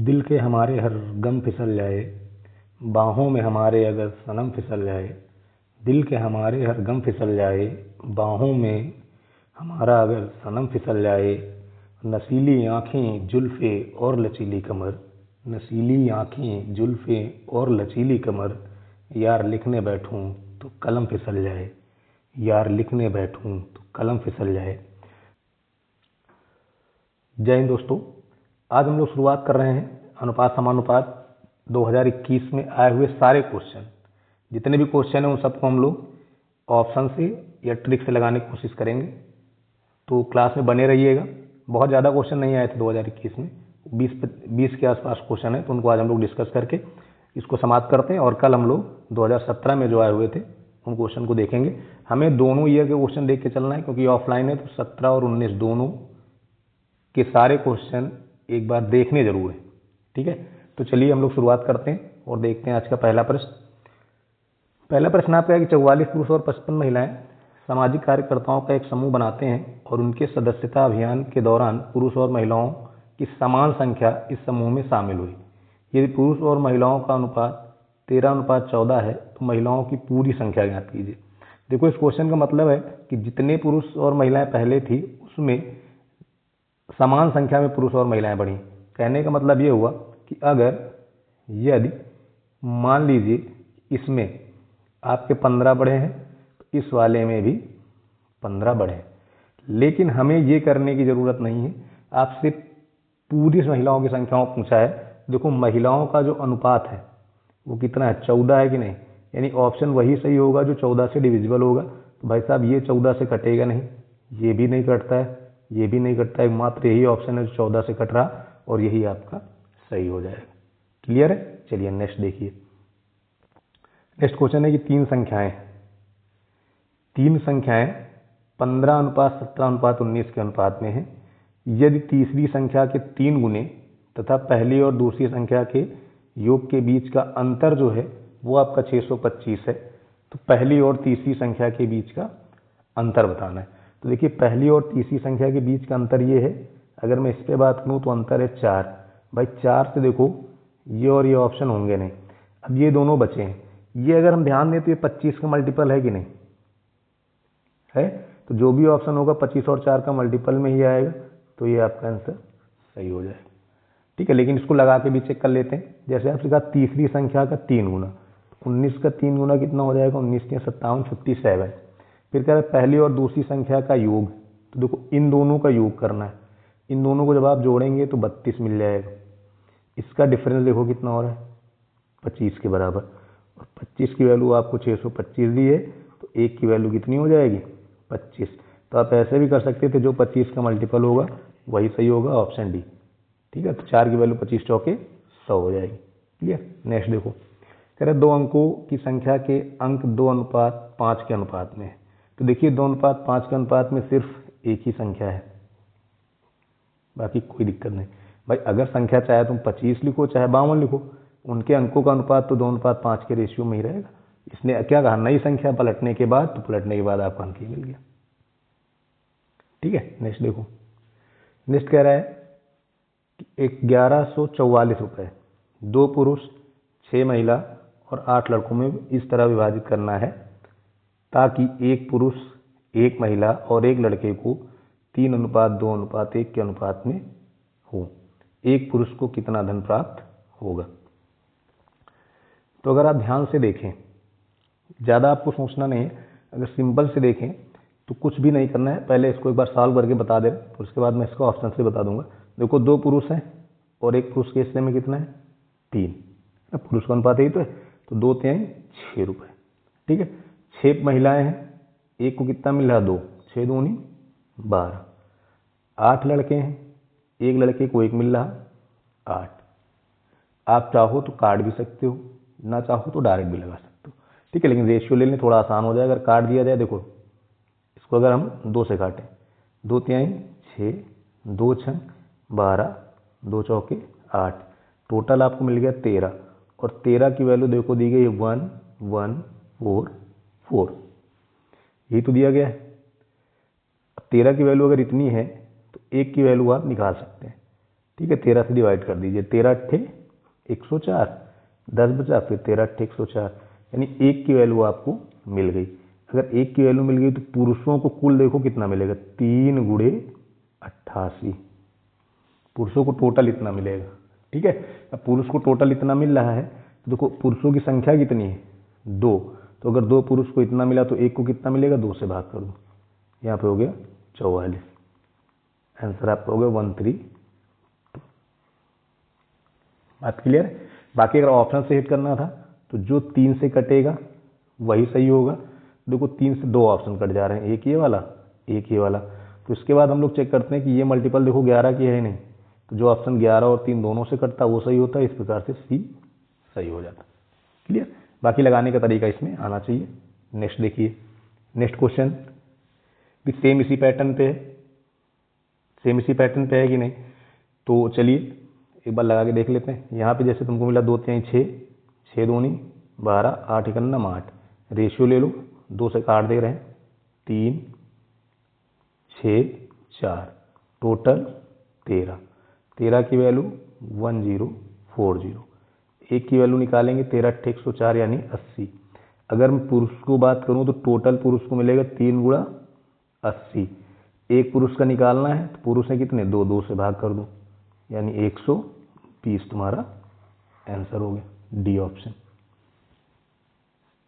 दिल के हमारे हर गम फिसल जाए, बाहों में हमारे अगर सनम फिसल जाए। दिल के हमारे हर गम फिसल जाए, बाहों में हमारा अगर सनम फिसल जाए। नशीली आँखें जुल्फ़े और लचीली कमर, नशीली आँखें जुल्फ़े और लचीली कमर। यार लिखने बैठूं तो कलम फिसल जाए, यार लिखने बैठूं तो कलम फिसल जाए। जय हिंद दोस्तों, आज हम लोग शुरुआत कर रहे हैं अनुपात समानुपात 2021 में आए हुए सारे क्वेश्चन। जितने भी क्वेश्चन हैं उन सबको हम लोग ऑप्शन से या ट्रिक से लगाने की कोशिश करेंगे, तो क्लास में बने रहिएगा। बहुत ज़्यादा क्वेश्चन नहीं आए थे 2021 में, 20 के आसपास क्वेश्चन है, तो उनको आज हम लोग डिस्कस करके इसको समाप्त करते हैं। और कल हम लोग 2017 में जो आए हुए थे उन क्वेश्चन को देखेंगे। हमें दोनों ईयर के क्वेश्चन देख के चलना है, क्योंकि ऑफलाइन है, तो 17 और 19 दोनों के सारे क्वेश्चन एक बार देखने जरूर है। ठीक है, तो चलिए हम लोग शुरुआत करते हैं और देखते हैं आज का पहला प्रश्न। पहला प्रश्न आपका है कि 44 पुरुष और 55 महिलाएं सामाजिक कार्यकर्ताओं का एक समूह बनाते हैं और उनके सदस्यता अभियान के दौरान पुरुष और महिलाओं की समान संख्या इस समूह में शामिल हुई। यदि पुरुष और महिलाओं का अनुपात 13:14 है तो महिलाओं की पूरी संख्या ज्ञात कीजिए। देखो, इस क्वेश्चन का मतलब है कि जितने पुरुष और महिलाएं पहले थी उसमें समान संख्या में पुरुष और महिलाएं बढ़ी। कहने का मतलब ये हुआ कि अगर यदि मान लीजिए इसमें आपके 15 बढ़े हैं तो इस वाले में भी 15 बढ़े, लेकिन हमें ये करने की ज़रूरत नहीं है। आपसे पूरी महिलाओं की संख्याओं पूछा है। देखो, महिलाओं का जो अनुपात है वो कितना है, 14 है कि नहीं, यानी ऑप्शन वही सही होगा जो 14 से डिविजिबल होगा। तो भाई साहब, ये 14 से कटेगा नहीं, ये भी नहीं कटता है, ये भी नहीं कटता है, मात्र यही ऑप्शन है जो 14 से कट रहा, और यही आपका सही हो जाएगा। क्लियर है? चलिए नेक्स्ट देखिए। नेक्स्ट क्वेश्चन है कि तीन संख्याएं 15:17:19 के अनुपात में है। यदि तीसरी संख्या के 3 गुने तथा पहली और दूसरी संख्या के योग के बीच का अंतर जो है वो आपका 625 है, तो पहली और तीसरी संख्या के बीच का अंतर बताना है। तो देखिए, पहली और तीसरी संख्या के बीच का अंतर ये है, अगर मैं इस पे बात करूँ तो अंतर है 4। भाई 4 से देखो ये और ये ऑप्शन होंगे नहीं। अब ये दोनों बचे हैं, ये अगर हम ध्यान दें तो ये 25 का मल्टीपल है कि नहीं है, तो जो भी ऑप्शन होगा 25 और 4 का मल्टीपल में ही आएगा, तो ये आपका आंसर सही हो जाएगा। ठीक है, लेकिन इसको लगा के भी चेक कर लेते हैं। जैसे आपसे कहा तीसरी संख्या का 3 गुना, 19 का 3 गुना कितना हो जाएगा, 19 के 57, 57। फिर कह रहे पहली और दूसरी संख्या का योग, तो देखो इन दोनों का योग करना है। इन दोनों को जब आप जोड़ेंगे तो 32 मिल जाएगा। इसका डिफरेंस देखो कितना हो रहा है, 25 के बराबर, और 25 की वैल्यू आपको 625 दी है, तो 1 की वैल्यू कितनी हो जाएगी, 25। तो आप ऐसे भी कर सकते थे, जो 25 का मल्टीपल होगा वही सही होगा, ऑप्शन डी। ठीक है, तो 4 की वैल्यू 25 चौके 100 हो जाएगी। क्लियर? नेक्स्ट देखो, कह रहे 2 अंकों की संख्या के अंक 2:5 के अनुपात में है। तो देखिए 2:5 के अनुपात में सिर्फ एक ही संख्या है, बाकी कोई दिक्कत नहीं। भाई अगर संख्या चाहे तुम 25 लिखो चाहे 52 लिखो, उनके अंकों का अनुपात तो 2:5 के रेशियो में ही रहेगा। इसने क्या कहा, नई संख्या पलटने के बाद, तो पलटने के बाद आपको अंक ही मिल गया। ठीक है, नेक्स्ट देखो। नेक्स्ट कह रहा है कि 1144 रुपये 2 पुरुष 6 महिला और 8 लड़कों में इस तरह विभाजित करना है ताकि एक पुरुष 1 महिला और 1 लड़के को 3:2:1 के अनुपात में हो। एक पुरुष को कितना धन प्राप्त होगा। तो अगर आप ध्यान से देखें, ज़्यादा आपको सोचना नहीं है, अगर सिंपल से देखें तो कुछ भी नहीं करना है। पहले इसको एक बार सॉल्व करके बता दें, तो उसके बाद मैं इसको ऑप्शन से बता दूंगा। देखो 2 पुरुष हैं और 1 पुरुष के हिस्से में कितना है, 3। अब पुरुष का अनुपात यही तो है, तो 2 3 6 रुपये। ठीक है, 6 महिलाएं हैं, एक को कितना मिल रहा, 2, 6 दूनी 12। 8 लड़के हैं, एक लड़के को 1 मिल रहा, 8। आप चाहो तो काट भी सकते हो, ना चाहो तो डायरेक्ट भी लगा सकते हो। ठीक है, लेकिन रेशियो लेने थोड़ा आसान हो जाए अगर काट दिया जाए। देखो इसको अगर हम 2 से काटें, 2 3 6, 2 6 12, 2 चौके 8, टोटल आपको मिल गया 13। और 13 की वैल्यू देखो दी गई 1 1 4 4, यही तो दिया गया है। अब 13 की वैल्यू अगर इतनी है तो 1 की वैल्यू आप निकाल सकते हैं। ठीक है, 13 से डिवाइड कर दीजिए, 13 अट्ठे 104, 10 बचा, फिर 13 अट्ठे 104, यानी 1 की वैल्यू आपको मिल गई। अगर 1 की वैल्यू मिल गई तो पुरुषों को कुल देखो कितना मिलेगा, 3 गुणे 88, पुरुषों को टोटल इतना मिलेगा। ठीक है, अब पुरुष को टोटल इतना मिल रहा है तो देखो पुरुषों की संख्या कितनी है, 2, तो अगर 2 पुरुष को इतना मिला तो 1 को कितना मिलेगा, 2 से भाग कर दो, यहाँ पे हो गया 44, आंसर आपका हो गया 132। बात क्लियर है। बाकी अगर ऑप्शन से हिट करना था तो जो 3 से कटेगा वही सही होगा। देखो 3 से 2 ऑप्शन कट जा रहे हैं, एक ये वाला एक ये वाला, तो इसके बाद हम लोग चेक करते हैं कि ये मल्टीपल देखो 11 की है नहीं, तो जो ऑप्शन 11 और 3 दोनों से कटता वो सही होता है, इस प्रकार से सी सही हो जाता। क्लियर। बाकी लगाने का तरीका इसमें आना चाहिए। नेक्स्ट देखिए, नेक्स्ट क्वेश्चन भी सेम इसी पैटर्न पे है, सेम इसी पैटर्न पे है कि नहीं, तो चलिए एक बार लगा के देख लेते हैं। यहाँ पे जैसे तुमको मिला 2 3 6, 6 दूनी 12, 8 इकन्ना 8, रेशियो ले लो, 2 से काट दे रहे हैं, 3 6 4, टोटल 13, 13 की वैल्यू 1040, 1 की वैल्यू निकालेंगे 13 अट्ठे 104 यानी 80। अगर मैं पुरुष को बात करूं तो टोटल पुरुष को मिलेगा 3 गुणा 80, एक पुरुष का निकालना है तो पुरुष है कितने, 2, 2 से भाग कर दो, यानी 120 तुम्हारा आंसर हो गया, डी ऑप्शन।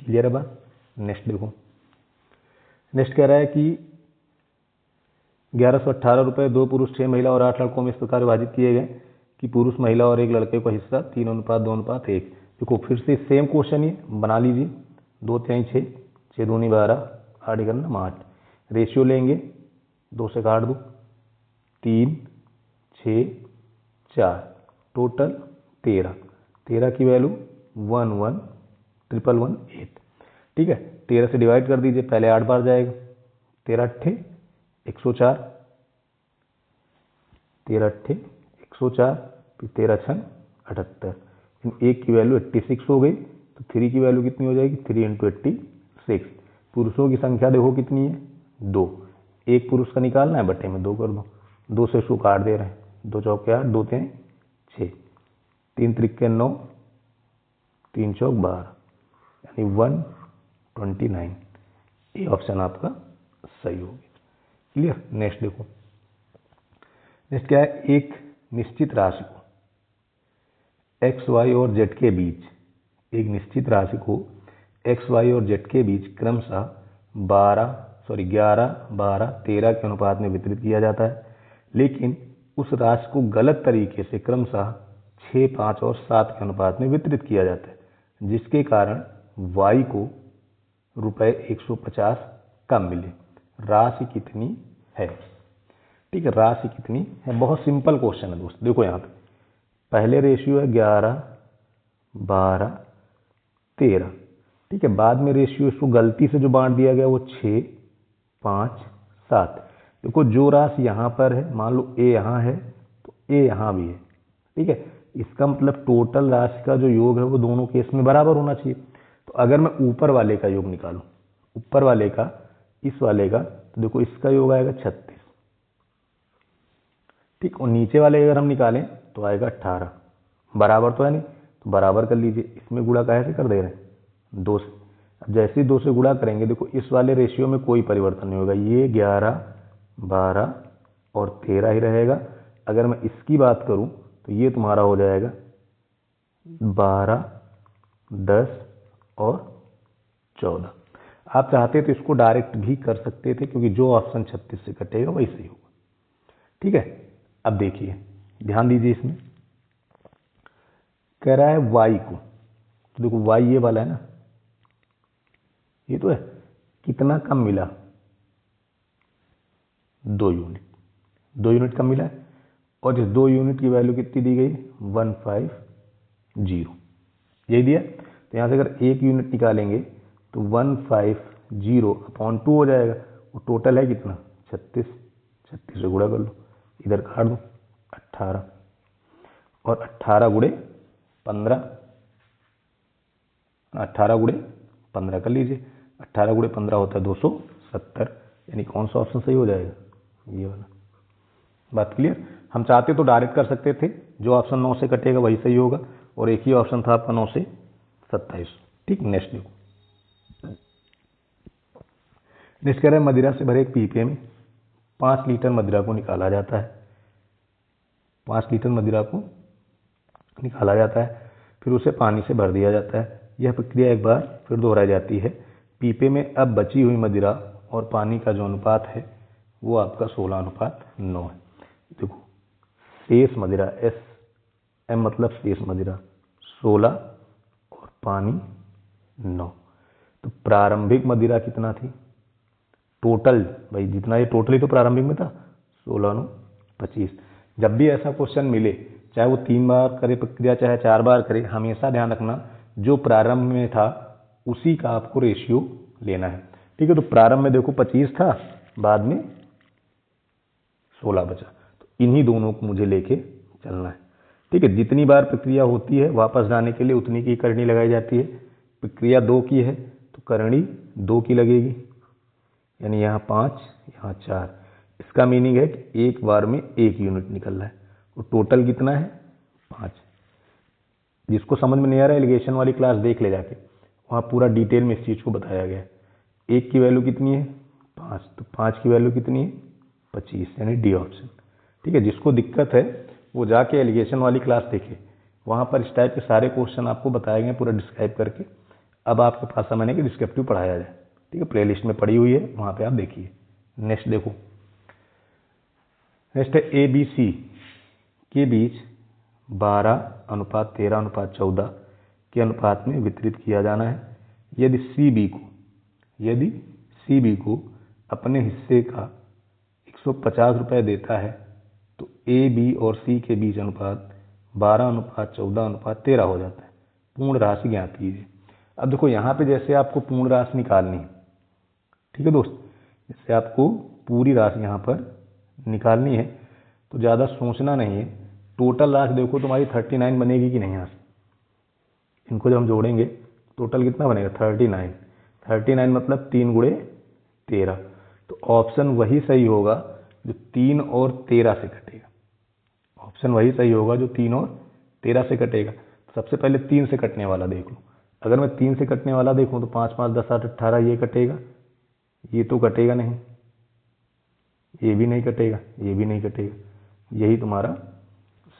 क्लियर है बात। नेक्स्ट देखो, नेक्स्ट कह रहा है कि 1118 रुपये 2 पुरुष 6 महिला और 8 लड़कों में इस प्रकार विभाजित किए गए कि पुरुष महिला और एक लड़के का हिस्सा 3:2:1। देखो फिर से सेम क्वेश्चन ही बना लीजिए, 2 3 6, 6 दूनी 12, 8 इकन्ना 8, रेशियो लेंगे 2 से काट दो, 3 6 4, टोटल 13, 13 की वैल्यू 111118। ठीक है, 13 से डिवाइड कर दीजिए, पहले 8 बार जाएगा, 13 अट्ठे 104, 13 अट्ठे 104, फिर 13 छन 78, 1 की वैल्यू 86 हो गई, तो 3 की वैल्यू कितनी हो जाएगी, 3 × 86। पुरुषों की संख्या देखो कितनी है, 2, एक पुरुष का निकालना है, बट्टे में 2 कर दो, 2 से इसको काट दे रहे हैं, 2 चौके 8, 2 3 6, 3 त्रिके 9, 3 चौक 12, यानी 129, ये ऑप्शन आपका सही हो गया। क्लियर। नेक्स्ट देखो, नेक्स्ट क्या है, एक निश्चित राशि को एक्स वाई और जेड के बीच, एक निश्चित राशि को एक्स वाई और जेड के बीच क्रमशः 11, 12, 13 के अनुपात में वितरित किया जाता है, लेकिन उस राशि को गलत तरीके से क्रमशः 6, 5 और 7 के अनुपात में वितरित किया जाता है, जिसके कारण y को रुपये 150 कम मिले। राशि कितनी है। ठीक है, राशि कितनी है, बहुत सिंपल क्वेश्चन है दोस्त। देखो यहाँ पे पहले रेशियो है 11, 12, 13। ठीक है, बाद में रेशियो इसको गलती से जो बांट दिया गया वो 6, 5, 7। देखो जो राशि यहाँ पर है, मान लो a यहाँ है तो a यहाँ भी है। ठीक है, इसका मतलब टोटल राशि का जो योग है वो दोनों केस में बराबर होना चाहिए। तो अगर मैं ऊपर वाले का योग निकालूं, ऊपर वाले का इस वाले का, तो देखो इसका योग आएगा 36। ठीक, और नीचे वाले अगर हम निकालें तो आएगा 18। बराबर तो है नहीं, तो बराबर कर लीजिए, इसमें गुणा कैसे कर दे रहे हैं, 2 से। अब जैसे ही 2 से गुणा करेंगे, देखो इस वाले रेशियो में कोई परिवर्तन नहीं होगा, ये 11, 12 और 13 ही रहेगा। अगर मैं इसकी बात करूं तो ये तुम्हारा हो जाएगा 12, 10 और 14। आप चाहते तो इसको डायरेक्ट भी कर सकते थे, क्योंकि जो ऑप्शन 36 से कटेगा वही सही होगा। ठीक है, अब देखिए ध्यान दीजिए, इसमें कह रहा है y को, तो देखो y ये वाला है ना, ये तो है, कितना कम मिला, 2 यूनिट, 2 यूनिट कम मिला है। और इस 2 यूनिट की वैल्यू कितनी दी गई, 150, यही दिया। तो यहाँ से अगर 1 यूनिट निकालेंगे तो 150/2 हो जाएगा, वो टोटल है कितना, 36, 36 से गुणा कर लो, इधर काट दो 18, और 18 गुणे 15, 18 गुणे 15 कर लीजिए, 18 गुणे 15 होता है 270, यानी कौन सा ऑप्शन सही हो जाएगा, ये वाला बात क्लियर। हम चाहते तो डायरेक्ट कर सकते थे, जो ऑप्शन 9 से कटेगा वही सही होगा, और एक ही ऑप्शन था आपका 9 से 27। ठीक, नेक्स्ट देखो। नेक्स्ट कह रहा है मदिरा से भरे एक पीपे में 5 लीटर मदिरा को निकाला जाता है। 5 लीटर मदिरा को निकाला जाता है, फिर उसे पानी से भर दिया जाता है। यह प्रक्रिया एक बार फिर दोहराई जाती है। पीपे में अब बची हुई मदिरा और पानी का जो अनुपात है वो आपका 16:9 है। देखो, शेष मदिरा, एस एम मतलब शेष मदिरा 16 और पानी 9। तो प्रारंभिक मदिरा कितना थी? टोटल भाई जितना ये टोटल ही तो प्रारंभिक में था, 16:25। जब भी ऐसा क्वेश्चन मिले, चाहे वो 3 बार करे प्रक्रिया चाहे 4 बार करे, हमेशा ध्यान रखना जो प्रारंभ में था उसी का आपको रेशियो लेना है। ठीक है, तो प्रारंभ में देखो 25 था, बाद में 16 बचा, तो इन्हीं दोनों को मुझे लेके चलना है। ठीक है, जितनी बार प्रक्रिया होती है वापस जाने के लिए उतनी की करनी लगाई जाती है। प्रक्रिया 2 की है तो करनी 2 की लगेगी, यानी यहाँ 5 यहाँ 4। इसका मीनिंग है कि एक बार में 1 यूनिट निकल रहा है, और टोटल कितना है 5। जिसको समझ में नहीं आ रहा है एलिगेशन वाली क्लास देख ले जाके, वहाँ पूरा डिटेल में इस चीज़ को बताया गया है। 1 की वैल्यू कितनी है 5, तो 5 की वैल्यू कितनी है 25, यानी डी ऑप्शन। ठीक है, जिसको दिक्कत है वो जाके एलिगेशन वाली क्लास देखे, वहाँ पर इस टाइप के सारे क्वेश्चन आपको बताए गए पूरा डिस्क्राइब करके। अब आपके पास समय है कि डिस्क्रिप्टिव पढ़ाया जाए। ठीक है, प्ले लिस्ट में पड़ी हुई है, वहाँ पे आप देखिए। नेक्स्ट देखो, नेक्स्ट है ए बी सी के बीच 12:13:14 के अनुपात में वितरित किया जाना है। यदि सी बी को अपने हिस्से का 150 रुपये देता है तो ए बी और सी के बीच अनुपात 12:14:13 हो जाता है। पूर्ण राशि ज्ञात कीजिए। अब देखो यहाँ पे जैसे आपको पूर्ण राशि निकालनी है, ठीक है दोस्त, जैसे आपको पूरी राशि यहाँ पर निकालनी है तो ज़्यादा सोचना नहीं है। टोटल राशि देखो तुम्हारी 39 बनेगी कि नहीं, यहाँ से इनको जब हम जोड़ेंगे टोटल कितना बनेगा 39। 39 मतलब 3 गुणे 13, तो ऑप्शन वही सही होगा जो 3 और 13 से कटेगा। ऑप्शन वही सही होगा जो 3 और 13 से कटेगा। सबसे पहले 3 से कटने वाला देख लो। अगर मैं 3 से कटने वाला देखूं तो 5 5 10 8 18 ये कटेगा, ये तो कटेगा नहीं, ये भी नहीं कटेगा, ये भी नहीं कटेगा, यही तुम्हारा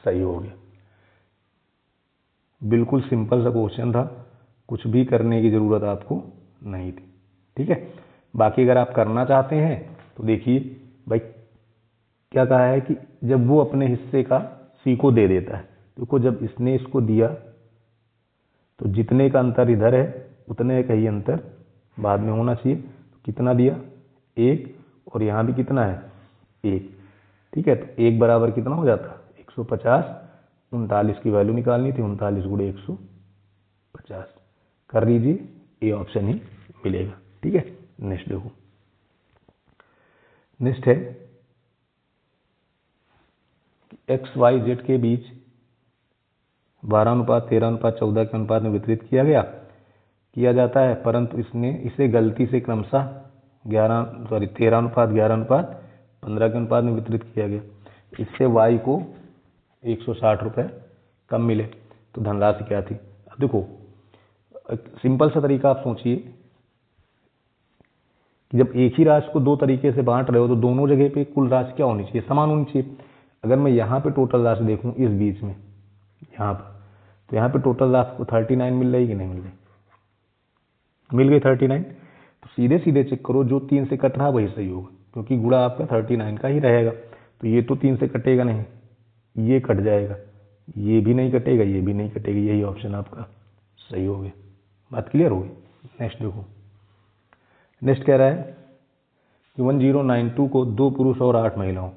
सही हो गया। बिल्कुल सिंपल सा क्वेश्चन था, कुछ भी करने की ज़रूरत आपको नहीं थी। ठीक है, बाकी अगर आप करना चाहते हैं तो देखिए भाई क्या कहा है कि जब वो अपने हिस्से का सी को दे देता है, देखो जब इसने इसको दिया तो जितने का अंतर इधर है उतने का ही अंतर बाद में होना चाहिए। तो कितना दिया 1, और यहाँ भी कितना है 1। ठीक है, तो 1 बराबर कितना हो जाता 150। 39 की वैल्यू निकालनी थी, 39 गुणे 150 कर लीजिए, ए ऑप्शन ही मिलेगा। ठीक है, नेक्स्ट देखो। नेक्स्ट है एक्स वाई जेड के बीच 12:13:14 के अनुपात में वितरित किया जाता है, परंतु इसे गलती से क्रमशः 13:11:15 के अनुपात में वितरित किया गया। इससे y को 160 रुपये कम मिले, तो धनराशि क्या थी। अब देखो सिंपल सा तरीका आप सोचिए कि जब एक ही राशि को 2 तरीके से बांट रहे हो तो दोनों जगह पे कुल राशि क्या होनी चाहिए, समान होनी चाहिए। अगर मैं यहाँ पे टोटल राशि देखूँ इस बीच में यहाँ पर, तो यहाँ पे टोटल राशि को 39 मिल रही कि नहीं मिल रही, मिल गई 39। तो सीधे सीधे चेक करो, जो 3 से कट रहा वही सही होगा, क्योंकि गुणा आपका 39 का ही रहेगा। तो ये तो 3 से कटेगा नहीं, ये कट जाएगा, ये भी नहीं कटेगा, ये भी नहीं कटेगा, यही ऑप्शन आपका सही हो गया। बात क्लियर होगी। नेक्स्ट देखो, नेक्स्ट कह रहा है कि 1092 को 2 पुरुष और 8 महिलाओं,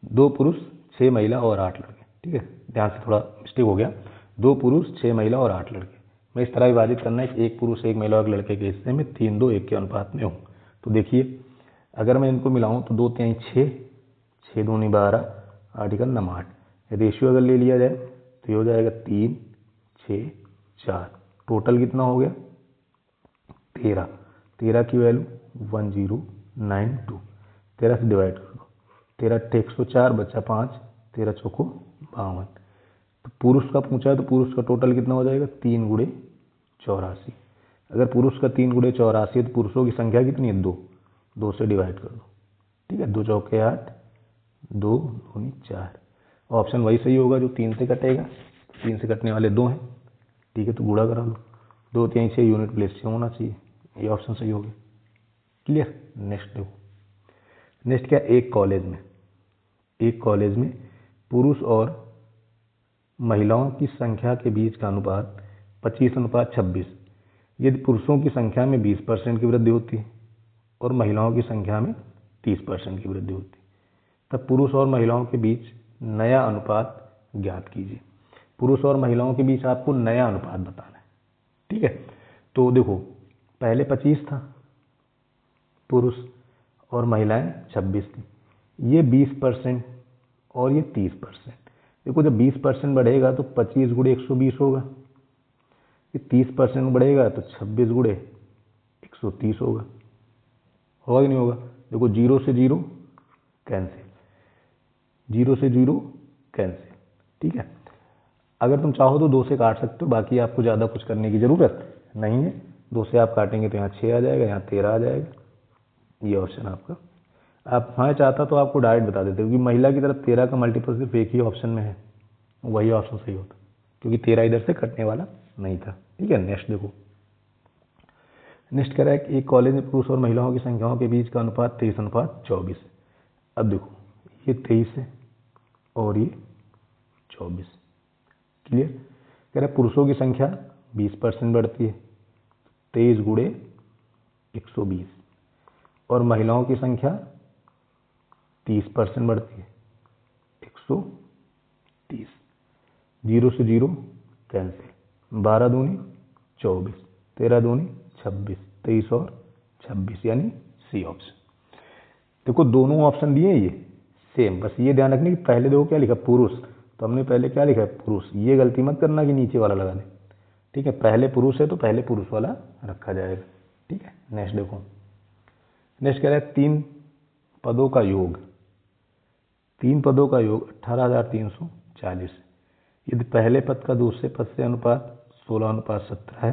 2 पुरुष 6 महिला और 8 लड़के। ठीक है, ध्यान से थोड़ा मिस्टेक हो गया, 2 पुरुष 6 महिला और 8 लड़के। मैं इस तरह विभाजित करना है कि 1 पुरुष 1 महिला और लड़के के हिस्से में 3 2 1 के अनुपात में हूँ। तो देखिए अगर मैं इनको मिलाऊँ तो 2 3 6, 6 दूनी 12, 8 1 9 8। रेशियो अगर ले लिया जाए तो ये हो जाएगा 3 6 4। टोटल कितना हो गया 13। 13 की वैल्यू 1092, 13 से डिवाइड कर दो 13 अट्ठे 104 बचा 5, 13 चौको 52। तो पुरुष का पूछा है तो पुरुष का टोटल कितना हो जाएगा 3 गुणे 84। अगर पुरुष का 3 गुणे 84 है तो पुरुषों की संख्या कितनी है 2, 2 से डिवाइड कर दो। ठीक है, 2 चौके 8, 2 दूनी 4। ऑप्शन वही सही होगा जो 3 से कटेगा, 3 से कटने वाले 2 हैं। ठीक है, तो गुणा करा लो, 2 3 6 यूनिट प्लेस 6 होना चाहिए, ये ऑप्शन सही हो गया। क्लियर। नेक्स्ट देखो, नेक्स्ट क्या, एक कॉलेज में पुरुष और महिलाओं की संख्या के बीच का अनुपात 25:26। यदि पुरुषों की संख्या में 20% की वृद्धि होती है और महिलाओं की संख्या में 30% की वृद्धि होती है, तब पुरुष और महिलाओं के बीच नया अनुपात ज्ञात कीजिए। पुरुष और महिलाओं के बीच आपको नया अनुपात बताना है। ठीक है, तो देखो पहले 25 था पुरुष और महिलाएं 26 थी, ये 20% और ये 30%। देखो जब 20% बढ़ेगा तो 25 गुणे 120 होगा, ये 30% बढ़ेगा तो 26 गुणे 130 होगा कि नहीं होगा। देखो 0 से 0 कैंसिल, 0 से 0 कैंसिल। ठीक है, अगर तुम चाहो तो 2 से काट सकते हो, बाकी आपको ज़्यादा कुछ करने की ज़रूरत नहीं है। 2 से आप काटेंगे तो यहाँ 6 आ जाएगा, यहाँ 13 आ जाएगा, ये ऑप्शन आपका। आप हाँ चाहता तो आपको डायरेक्ट बता देते, क्योंकि महिला की तरफ 13 का मल्टीपल सिर्फ एक ही ऑप्शन में है, वही ऑप्शन सही होता, क्योंकि 13 इधर से कटने वाला नहीं था। ठीक है, नेक्स्ट देखो, नेक्स्ट कह रहा है कि एक कॉलेज में पुरुष और महिलाओं की संख्याओं के बीच का अनुपात 23:24 है। अब देखो ये 23 है और ये 24। क्लियर। कह रहा है पुरुषों की संख्या 20% बढ़ती है, 23 गुणे 120, और महिलाओं की संख्या 30% बढ़ती है, 130। 0 से 0 कैंसिल, 12 दूनी 24, 13 दूनी 26, 23 और 26, यानी सी ऑप्शन। देखो दोनों ऑप्शन दिए ये सेम, बस ये ध्यान रखने कि पहले देखो क्या लिखा पुरुष, तो हमने पहले क्या लिखा है पुरुष, ये गलती मत करना कि नीचे वाला लगा दे। ठीक है, पहले पुरुष है तो पहले पुरुष वाला रखा जाएगा। ठीक है, नेक्स्ट देखो, नेक्स्ट कह रहा है 3 पदों का योग, 3 पदों का योग 18,340 है। यदि पहले पद का दूसरे पद से अनुपात 16:17 है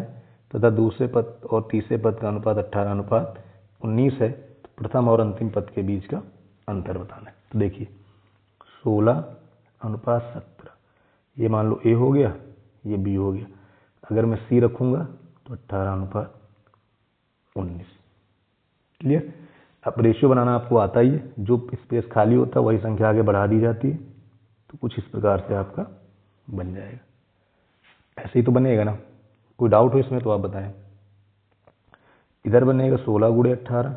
तथा दूसरे पद और तीसरे पद का अनुपात 18:19 है, तो प्रथम और अंतिम पद के बीच का अंतर बताना है। तो देखिए 16:17, ये मान लो ए हो गया, ये बी हो गया। अगर मैं सी रखूंगा तो 18:19। क्लियर। अब रेशियो बनाना आपको आता ही है, जो स्पेस खाली होता है वही संख्या आगे बढ़ा दी जाती है, तो कुछ इस प्रकार से आपका बन जाएगा। ऐसे ही तो बनेगा ना, कोई डाउट हो इसमें तो आप बताएं। इधर बनेगा 16 गुणे 18,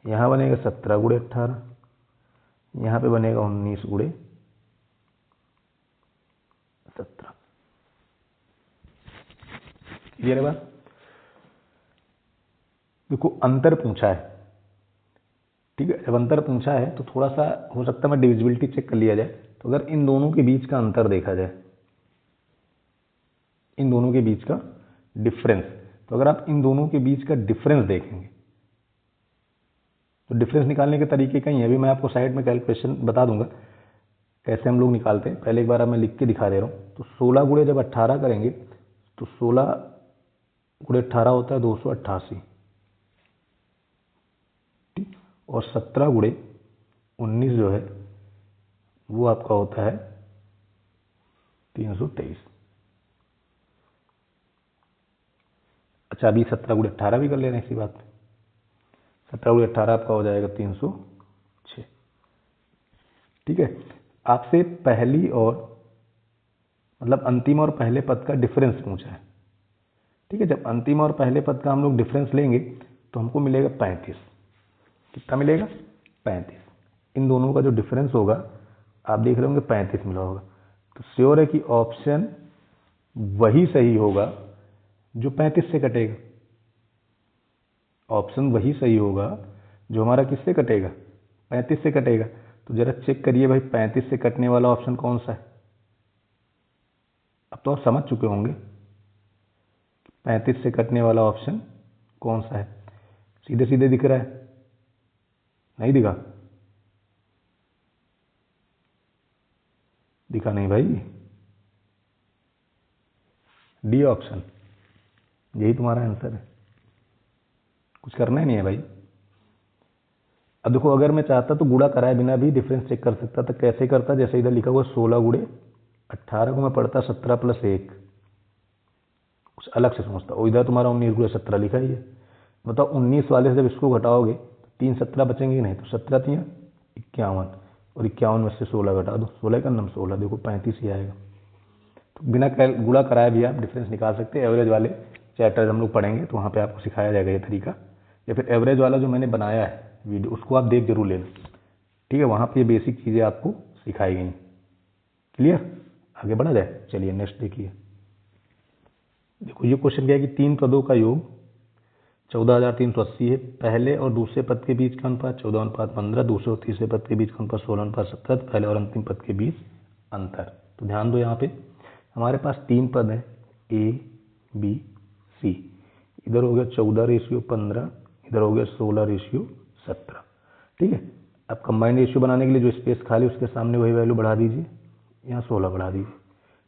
यहाँ बनेगा 17 गुणे 18, यहाँ पे बनेगा 19 गुणे 17। क्लियर है बात। देखो अंतर पूछा है, ठीक है, जब अंतर पूछा है तो थोड़ा सा हो सकता है मैं डिविजिबिलिटी चेक कर लिया जाए। तो अगर इन दोनों के बीच का अंतर देखा जाए, इन दोनों के बीच का डिफरेंस, तो अगर आप इन दोनों के बीच का डिफरेंस देखेंगे तो डिफरेंस निकालने के तरीके कई हैं, अभी मैं आपको साइड में कैलकुलेशन बता दूंगा कैसे हम लोग निकालते हैं। पहले एक बार मैं लिख के दिखा दे रहा हूँ। तो 16 गुणे जब 18 करेंगे तो 16 गुणे 18 होता है 288, ठीक, और 17 गुणे 19 जो है वो आपका होता है 323। अच्छा अभी 17 गुणे 18 भी कर ले रहे हैं इसी बात में। 17 गुणे 18 आपका हो जाएगा 306। ठीक है, आपसे पहली और मतलब अंतिम और पहले पद का डिफरेंस पूछा है। ठीक है, जब अंतिम और पहले पद का हम लोग डिफरेंस लेंगे तो हमको मिलेगा 35। कितना मिलेगा 35। इन दोनों का जो डिफरेंस होगा आप देख रहे होंगे 35 मिला होगा। तो श्योर है कि ऑप्शन वही सही होगा जो 35 से कटेगा। ऑप्शन वही सही होगा जो हमारा किससे कटेगा 35 से कटेगा। तो जरा चेक करिए भाई 35 से कटने वाला ऑप्शन कौन सा है। अब तो आप समझ चुके होंगे 35 से कटने वाला ऑप्शन कौन सा है। सीधे सीधे दिख रहा है, नहीं दिखा। दिखा नहीं भाई, डी ऑप्शन, यही तुम्हारा आंसर है, कुछ करना ही नहीं है भाई। अब देखो अगर मैं चाहता तो गुणा कराए बिना भी डिफरेंस चेक कर सकता था। कैसे करता, जैसे इधर लिखा हुआ 16 गुणे 18 को मैं पढ़ता 17 + 1, कुछ अलग से समझता। और इधर तुम्हारा 19 गुणे 17 लिखा ही है। बताओ 19 वाले से जब इसको घटाओगे तो 3 17 बचेंगे कि नहीं, तो 17 3 51, और 51 में से 16 घटा दो, 16 का नम 16, देखो 35 ही आएगा। तो बिना गुणा कराए भी आप डिफरेंस निकाल सकते हैं। एवरेज वाले चैप्टर हम लोग पढ़ेंगे तो वहाँ पे आपको सिखाया जाएगा ये तरीका, या फिर एवरेज वाला जो मैंने बनाया है वीडियो उसको आप देख जरूर लेना, ठीक है। वहाँ पे ये बेसिक चीज़ें आपको सिखाई गई। क्लियर, आगे बढ़ा जाए। चलिए नेक्स्ट देखिए। देखो ये क्वेश्चन क्या है कि 3 पदों का योग 14,380 है। पहले और दूसरे पद के बीच का अनुपात 14:15, दूसरे और तीसरे पद के बीच का अनुपात 16:17, पहले और अंतिम पद के बीच अंतर। तो ध्यान दो, यहाँ पे हमारे पास 3 पद हैं A B C। इधर हो गया 14:15, इधर हो गया 16:17, ठीक है। अब कंबाइंड रेशियो बनाने के लिए जो स्पेस खाली उसके सामने वही वैल्यू बढ़ा दीजिए, यहाँ 16 बढ़ा दीजिए।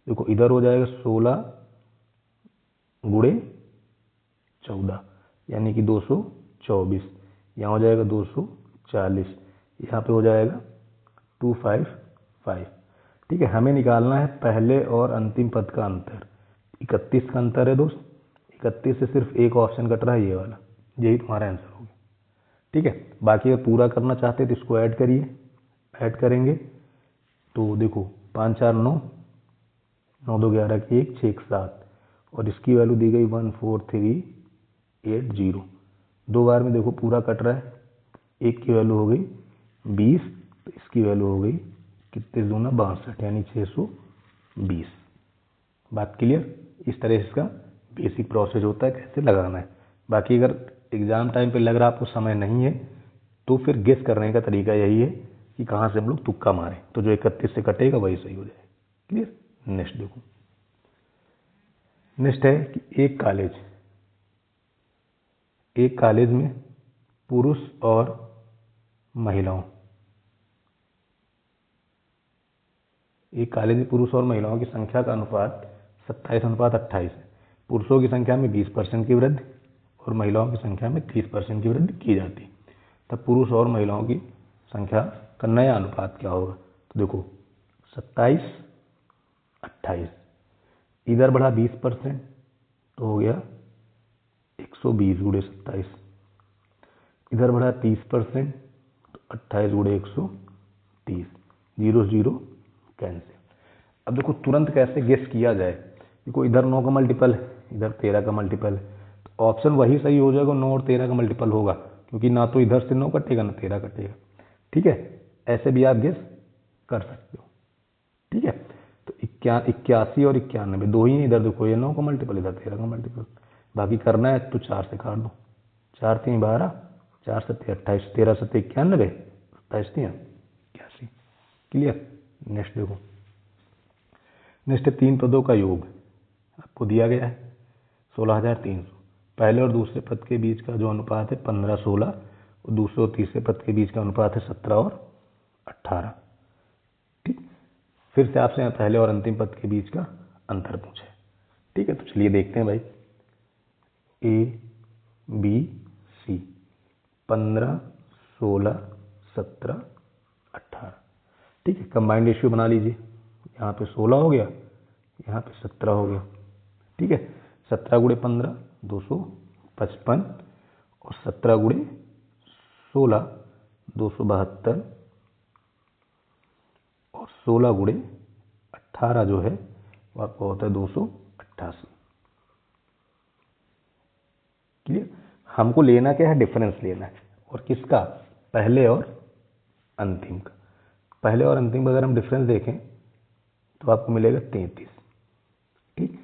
देखो इधर हो जाएगा 16 गुणे 14 यानी कि 224, यहाँ हो जाएगा 240, यहाँ पे हो जाएगा 255, ठीक है। हमें निकालना है पहले और अंतिम पद का अंतर। 31 का अंतर है दोस्त, 31 से सिर्फ एक ऑप्शन कट रहा है, ये वाला, यही तुम्हारा आंसर होगा, ठीक है। बाकी अगर पूरा करना चाहते हैं तो इसको ऐड करिए, ऐड करेंगे तो देखो 5 4 9, 9 2 11 की 1 6 7, और इसकी वैल्यू दी गई 14380। 2 बार में देखो पूरा कट रहा है, एक की वैल्यू हो गई 20, तो इसकी वैल्यू हो गई कितने दूना 62 यानी 620। बात क्लियर। इस तरह से इसका बेसिक प्रोसेस होता है, कैसे लगाना है। बाकी अगर एग्जाम टाइम पे लग रहा आपको समय नहीं है तो फिर गेस करने का तरीका यही है कि कहाँ से हम लोग तुक्का मारें, तो जो 31 से कटेगा वही सही हो जाएगा। क्लियर। नेक्स्ट देखो, नेक्स्ट है कि एक कॉलेज में पुरुष और महिलाओं, एक कॉलेज में पुरुष और महिलाओं की संख्या का अनुपात 27:28 है। पुरुषों की संख्या में 20% की वृद्धि और महिलाओं की संख्या में 30% की वृद्धि की जाती है। तब पुरुष और महिलाओं की संख्या का नया अनुपात क्या होगा। तो देखो 27:28, इधर बढ़ा 20% तो हो गया 120 गुणे 27, इधर बढ़ा 30% तो 28 गुणे 130, 0 0 कैंसिल। अब देखो तुरंत कैसे गेस किया जाए। देखो इधर 9 का मल्टीपल है, इधर 13 का मल्टीपल है, तो ऑप्शन वही सही हो जाएगा, 9 और 13 का मल्टीपल होगा, क्योंकि ना तो इधर से 9 कटेगा ना 13 कटेगा, ठीक है। ऐसे भी आप गेस कर सकते हो, ठीक है। तो 81 और 91 दो ही है, इधर देखो ये 9 का मल्टीपल, इधर 13 का मल्टीपल। बाकी करना है तो 4 से काट दो, 4 3 12, 4 7 28, 13 7 91, 27 3 81। क्लियर। नेक्स्ट देखो, नेक्स्ट है 3 पदों का योग आपको दिया गया है 16,300। पहले और दूसरे पद के बीच का जो अनुपात है 15:16, और दूसरे और तीसरे पद के बीच का अनुपात है 17 और 18, ठीक। फिर से आपसे पहले और अंतिम पद के बीच का अंतर पूछे, ठीक है। तो चलिए देखते हैं भाई। A B C 15 16 17 18, ठीक है। कंबाइंड रेशियो बना लीजिए, यहाँ पे 16 हो गया, यहाँ पे 17 हो गया, ठीक है। 17 गुणे 15 255, और 17 गुणे 16 272, और 16 गुणे 18 जो है वो आपका होता है 288। क्लियर। हमको लेना क्या है, डिफरेंस लेना है, और किसका, पहले और अंतिम का। पहले और अंतिम का अगर हम डिफरेंस देखें तो आपको मिलेगा 33, ठीक।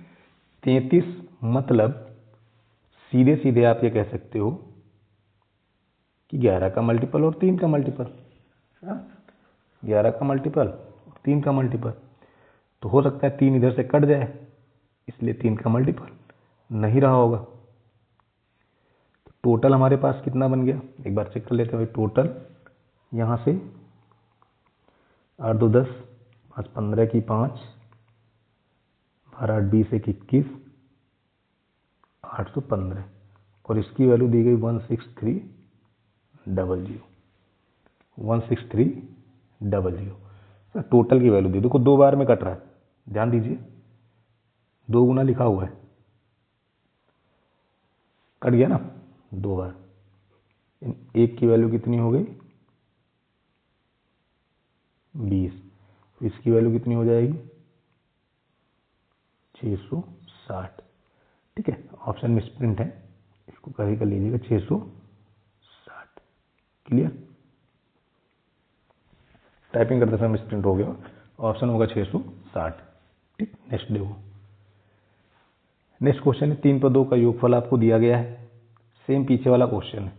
33 मतलब सीधे सीधे आप ये कह सकते हो कि 11 का मल्टीपल और 3 का मल्टीपल, 11 का मल्टीपल और 3 का मल्टीपल। तो हो सकता है 3 इधर से कट जाए, इसलिए 3 का मल्टीपल नहीं रहा होगा। तो टोटल हमारे पास कितना बन गया, एक बार चेक कर लेते हैं भाई। टोटल यहाँ से 8 2 10 5 15 की 5, 12 8 20 1 21, 815 और इसकी वैल्यू दी गई 16300, 16300। टोटल की वैल्यू दी, देखो 2 बार में कट रहा है, ध्यान दीजिए 2 गुना लिखा हुआ है, कट गया ना 2 बार। एक की वैल्यू कितनी हो गई 20, इसकी वैल्यू कितनी हो जाएगी 660। ठीक है, ऑप्शन मिसप्रिंट है, इसको कहीं कर लीजिएगा 660। क्लियर, टाइपिंग करते समय मिसप्रिंट हो गया, ऑप्शन होगा 660। ठीक, नेक्स्ट देखो। नेक्स्ट क्वेश्चन है 3 पदों का योगफल आपको दिया गया है, सेम पीछे वाला क्वेश्चन है,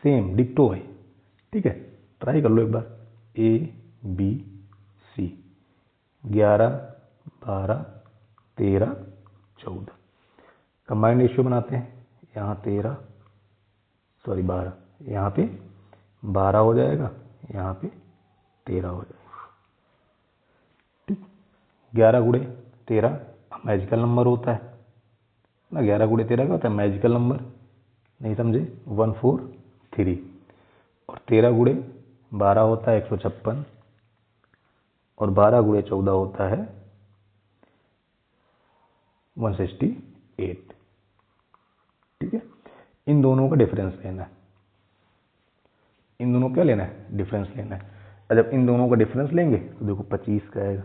सेम डिक्टो है। ठीक है, ट्राई कर लो एक बार। A B C 11 12 13 14, combined ratio बनाते हैं, यहाँ 12, यहाँ पे 12 हो जाएगा, यहाँ पे 13 हो जाएगा। ठीक, 11 गुणे 13 मैजिकल नंबर होता है ना, 11 गुणे 13 क्या होता है मैजिकल नंबर, नहीं समझे 143, और 13 गुणे 12 होता है 156, और 12 गुणे 14 होता है 168। ठीक है, इन दोनों का डिफरेंस लेना है, इन दोनों क्या लेना है डिफरेंस लेना है। और जब इन दोनों का डिफरेंस लेंगे तो देखो 25 का आएगा।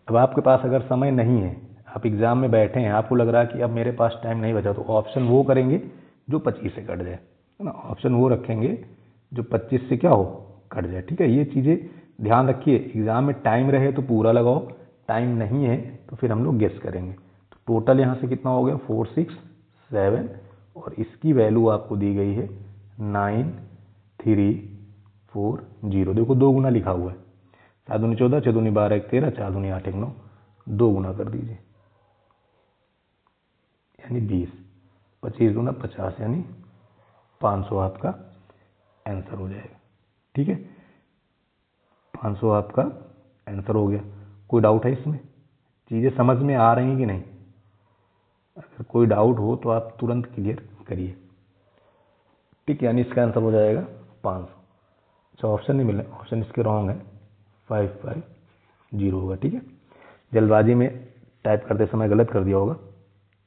अब आपके पास अगर समय नहीं है, आप एग्जाम में बैठे हैं, आपको लग रहा है कि अब मेरे पास टाइम नहीं बचा, तो ऑप्शन वो करेंगे जो 25 से कट जाए, है ना, ऑप्शन वो रखेंगे जो 25 से क्या हो कट जाए। ठीक है, ये चीज़ें ध्यान रखिए, एग्जाम में टाइम रहे तो पूरा लगाओ, टाइम नहीं है तो फिर हम लोग गेस करेंगे। तो टोटल यहाँ से कितना हो गया 467, और इसकी वैल्यू आपको दी गई है 9340। देखो 2 गुना लिखा हुआ है, 7 दूनी 14, 6 दूनी 12 1 13, 4 दूनी 8 1 9, 2 गुना कर दीजिए यानी 20, 25 दूना 50 यानी 500 आपका आंसर हो जाएगा। ठीक है, 500 आपका आंसर हो गया। कोई डाउट है इसमें, चीज़ें समझ में आ रही हैं कि नहीं? अगर कोई डाउट हो तो आप तुरंत क्लियर करिए। ठीक, यानी इसका आंसर हो जाएगा 500। अच्छा, ऑप्शन नहीं मिले, ऑप्शन इसके रॉन्ग है, 550 होगा। ठीक है, जल्दबाजी में टाइप करते समय गलत कर दिया होगा,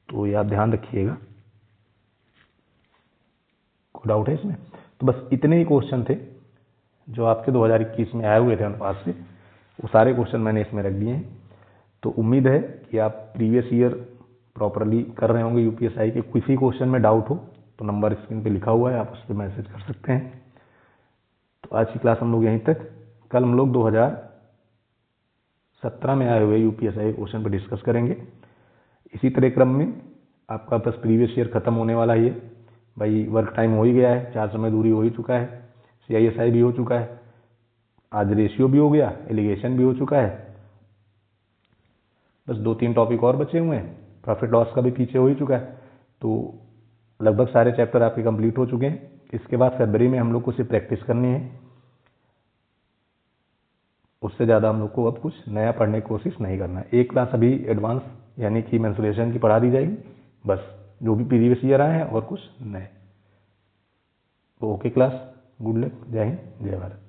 तो ये आप ध्यान रखिएगा। कोई डाउट है इसमें? तो बस इतने ही क्वेश्चन थे जो आपके 2021 में आए हुए थे हमारे पास से, वो सारे क्वेश्चन मैंने इसमें रख दिए हैं। तो उम्मीद है कि आप प्रीवियस ईयर प्रॉपरली कर रहे होंगे यूपीएसआई के। किसी क्वेश्चन में डाउट हो तो नंबर स्क्रीन पे लिखा हुआ है, आप उस पर मैसेज कर सकते हैं। तो आज की क्लास हम लोग यहीं तक, कल हम लोग 2017 में आए हुए यूपीएसआई क्वेश्चन पर डिस्कस करेंगे। इसी तरह क्रम में आपका बस प्रीवियस ईयर खत्म होने वाला ही है भाई, वर्क टाइम हो ही गया है, 4 समय दूरी हो ही चुका है, CISI भी हो चुका है, आज रेशियो भी हो गया, एलिगेशन भी हो चुका है, बस 2-3 टॉपिक और बचे हुए हैं, प्रॉफिट लॉस का भी पीछे हो ही चुका है। तो लगभग सारे चैप्टर आपके कंप्लीट हो चुके हैं। इसके बाद फरवरी में हम लोग को सिर्फ प्रैक्टिस करनी है, उससे ज़्यादा हम लोग को अब कुछ नया पढ़ने की कोशिश नहीं करना है। एक क्लास अभी एडवांस यानी कि मेंसुरेशन की पढ़ा दी जाएगी, बस जो भी प्रीवियस ईयर आए हैं और कुछ नए। तो ओके क्लास, गुड लक, जय हिंद जय भारत।